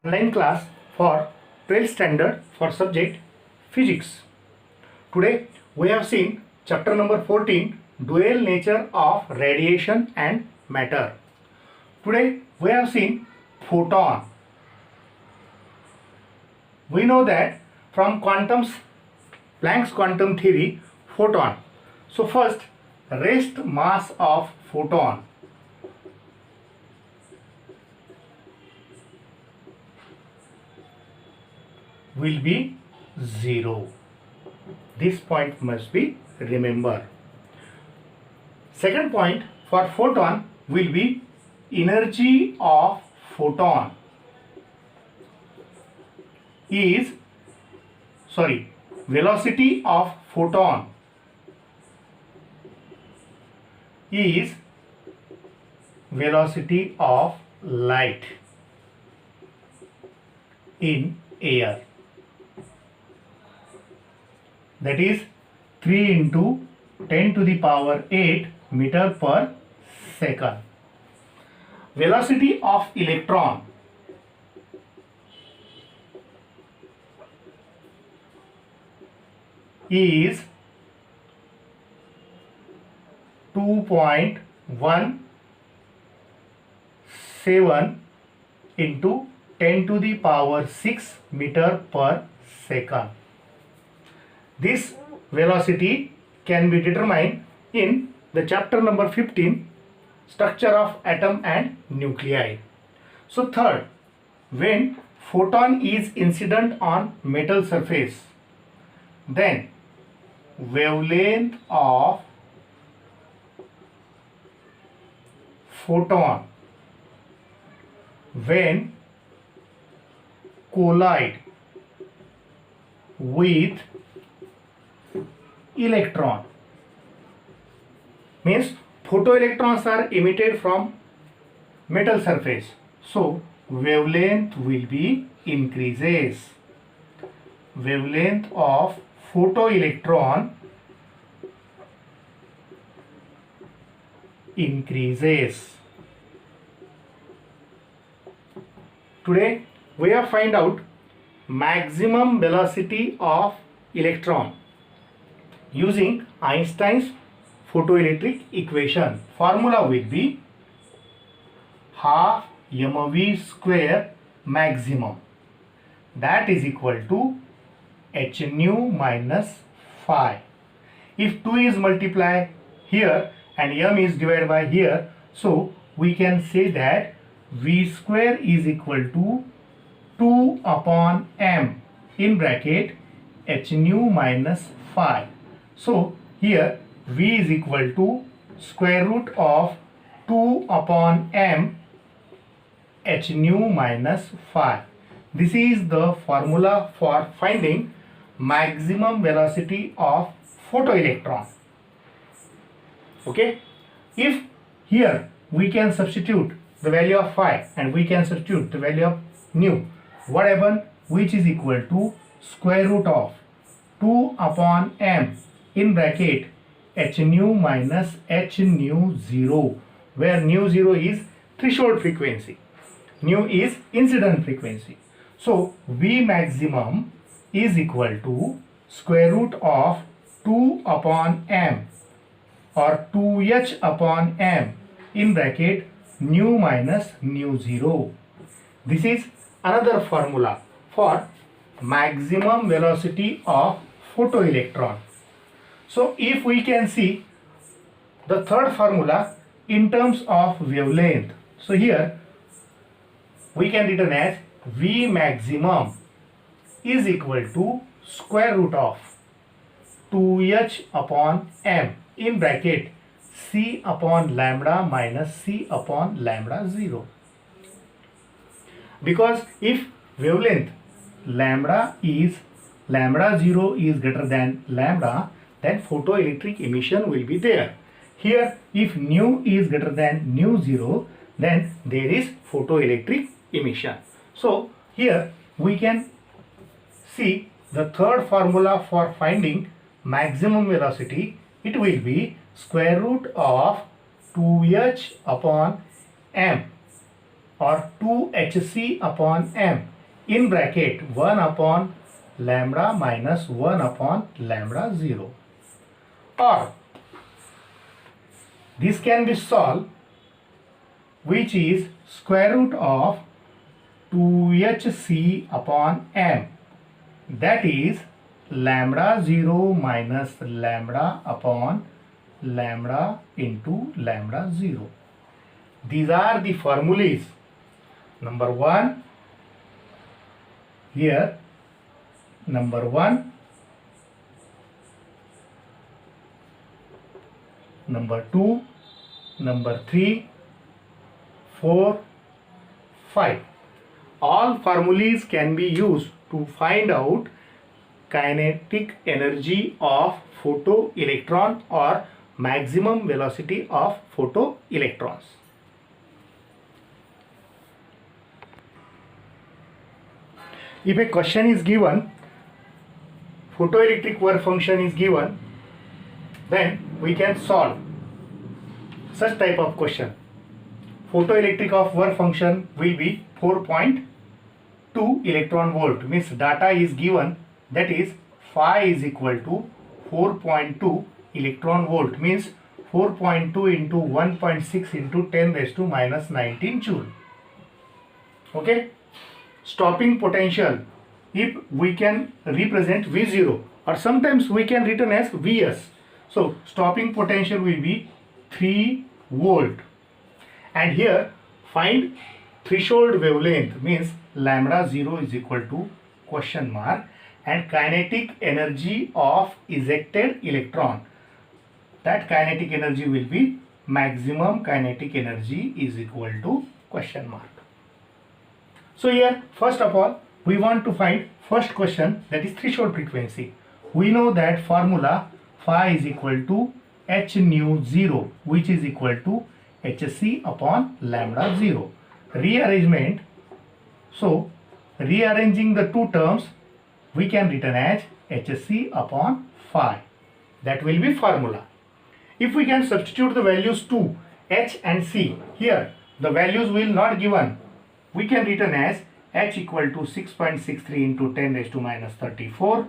Online class for 12th standard for subject physics. Today we have seen chapter number 14, dual nature of radiation and matter. Today we have seen photon. We know that from Planck's quantum theory, photon. So first, rest mass of photon will be 0. This point must be remembered. Second point for photon will be energy of photon is velocity of photon is velocity of light in air. That is 3 into 10 to the power 8 meter per second. Velocity of electron is 2.17 into 10 to the power 6 meter per second. This velocity can be determined in the chapter number 15, structure of atom and nuclei. So third, when photon is incident on metal surface, then wavelength of photon when collide with electron, means photoelectrons are emitted from metal surface, so wavelength will be increases. Wavelength of photoelectron increases. Today we have find out maximum velocity of electron using Einstein's photoelectric equation. Formula will be half mv square maximum, that is equal to h nu minus phi. If 2 is multiplied here and m is divided by here, so we can say that v square is equal to 2 upon m in bracket h nu minus phi. So here v is equal to square root of 2 upon m h nu minus phi. This is the formula for finding maximum velocity of photoelectron. Okay, if here we can substitute the value of phi and we can substitute the value of nu, what happen, which is equal to square root of 2 upon m in bracket h nu minus h nu 0, where nu 0 is threshold frequency, nu is incident frequency. So V maximum is equal to square root of 2 upon m or 2h upon m in bracket nu minus nu 0. This is another formula for maximum velocity of photoelectron. So if we can see the third formula in terms of wavelength, so here we can written as V maximum is equal to square root of 2h upon m in bracket c upon lambda minus c upon lambda 0. Because if wavelength lambda 0 is greater than lambda, then photoelectric emission will be there. Here if nu is greater than nu 0, then there is photoelectric emission. So here we can see the third formula for finding maximum velocity. It will be square root of 2h upon m or 2hc upon m in bracket 1 upon lambda minus 1 upon lambda 0. Or this can be solved, which is square root of 2hc upon m, that is lambda 0 minus lambda upon lambda into lambda 0. These are the formulas. Number 1 here, number 1, number 2, number 3, 4, 5. All formulas can be used to find out kinetic energy of photoelectron or maximum velocity of photoelectrons. If a question is given, photoelectric work function is given, then we can solve such type of question. Photoelectric of work function will be 4.2 electron volt, means data is given, that is phi is equal to 4.2 electron volt, means 4.2 into 1.6 into 10 raised to minus 19 joule. Okay. Stopping potential, if we can represent V0, or sometimes we can written as Vs. So stopping potential will be 3 volt. And here find threshold wavelength, means lambda 0 is equal to question mark, and kinetic energy of ejected electron. That kinetic energy will be maximum kinetic energy is equal to question mark. So here first of all we want to find first question, that is threshold frequency. We know that formula phi is equal to h nu 0, which is equal to hc upon lambda 0. Rearrangement, so rearranging the two terms we can written as hc upon phi. That will be formula. If we can substitute the values to h and c, here the values will not given, we can written as h equal to 6.63 into 10 raised to minus 34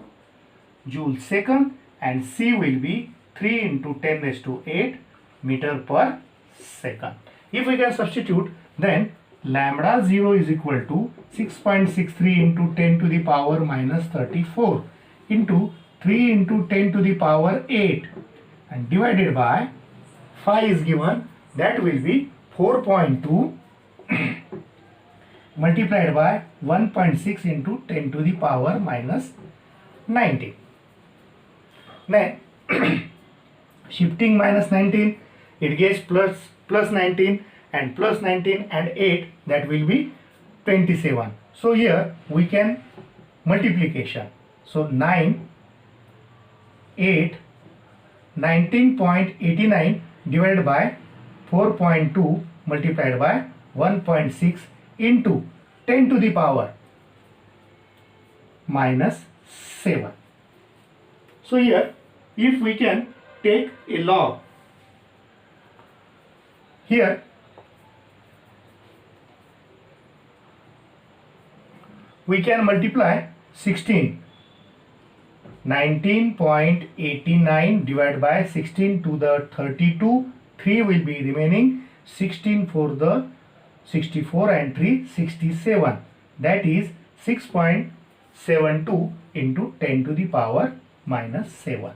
joule second, and c will be 3 into 10 raised to 8 meter per second. If we can substitute, then lambda 0 is equal to 6.63 into 10 to the power minus 34 into 3 into 10 to the power 8 and divided by phi is given, that will be 4.2 multiplied by 1.6 into 10 to the power minus 19. Then shifting minus 19, it gets plus 19 and plus 19 and 8, that will be 27. So here we can multiplication. So 9, 8, 19.89 divided by 4.2 multiplied by 1.6 into 10 to the power minus 7. So here if we can take a log, here we can multiply 16, 19.89 divided by 16 to the 32, 3 will be remaining, 16 for the 64 and 3 67, that is 6.72 into 10 to the power minus 7.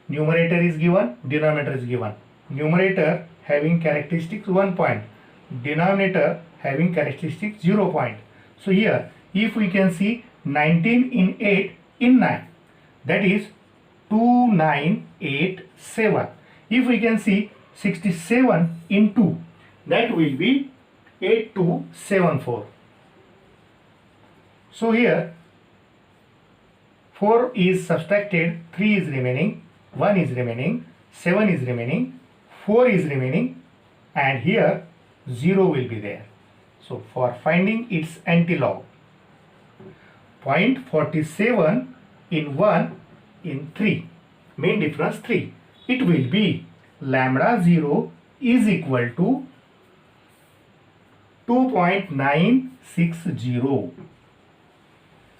Numerator is given, denominator is given. Numerator having characteristics 1 point, denominator having characteristics 0 point. So here if we can see 19 in 8 in 9, that is 2987. If we can see 67 in 2, that will be 8274. So here 4 is subtracted, 3 is remaining, 1 is remaining, 7 is remaining, 4 is remaining, and here 0 will be there. So for finding its antilog, 0.47 in 1 in 3, main difference 3, it will be lambda 0 is equal to 2.960.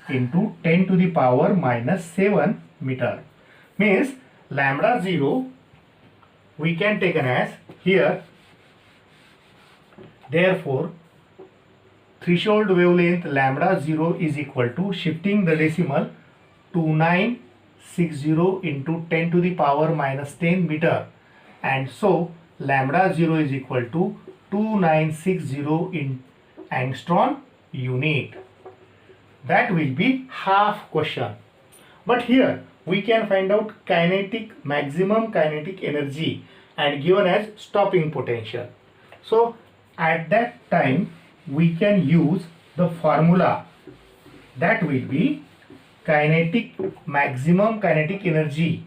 into 10 to the power minus 7 meter. Means lambda 0 we can take as here. Therefore, threshold wavelength lambda 0 is equal to, shifting the decimal, 2960 into 10 to the power minus 10 meter, and so lambda 0 is equal to 2960 in angstrom unit. That will be half question. But here we can find out maximum kinetic energy and given as stopping potential. So at that time we can use the formula that will be maximum kinetic energy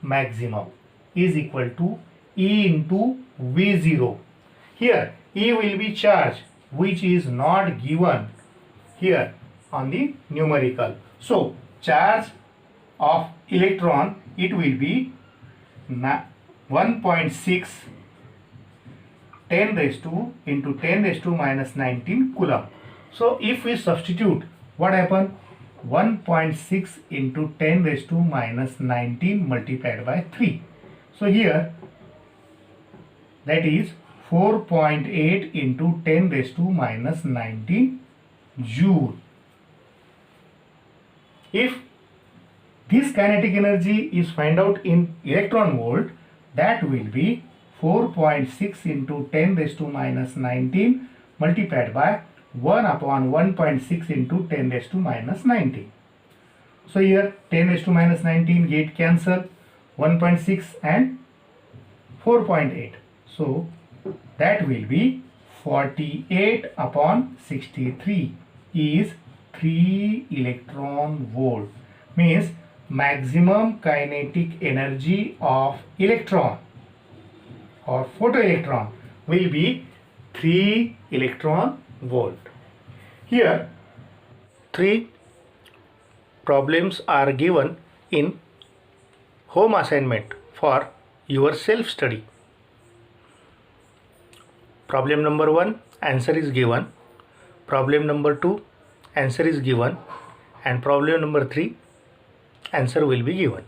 maximum is equal to E into V0. Here E will be charge which is not given here on the numerical. So charge of electron, it will be 1.6 10 raised to into 10 raised to minus 19 coulomb. So if we substitute, what happen? 1.6 into 10 raised to minus 19 multiplied by 3. So here that is 4.8 into 10 raised to minus 19 joule. If this kinetic energy is found out in electron volt, that will be 4.6 into 10 raised to minus 19 multiplied by 1 upon 1.6 into 10 raised to minus 19. So here 10 raised to minus 19 get cancel, 1.6 and 4.8. So that will be 48 upon 63 is 3 electron volt. Means maximum kinetic energy of electron or photoelectron will be 3 electron volt. Here 3 problems are given in home assignment for your self study. Problem number 1, answer is given. Problem number 2, answer is given, and problem number 3, answer will be given.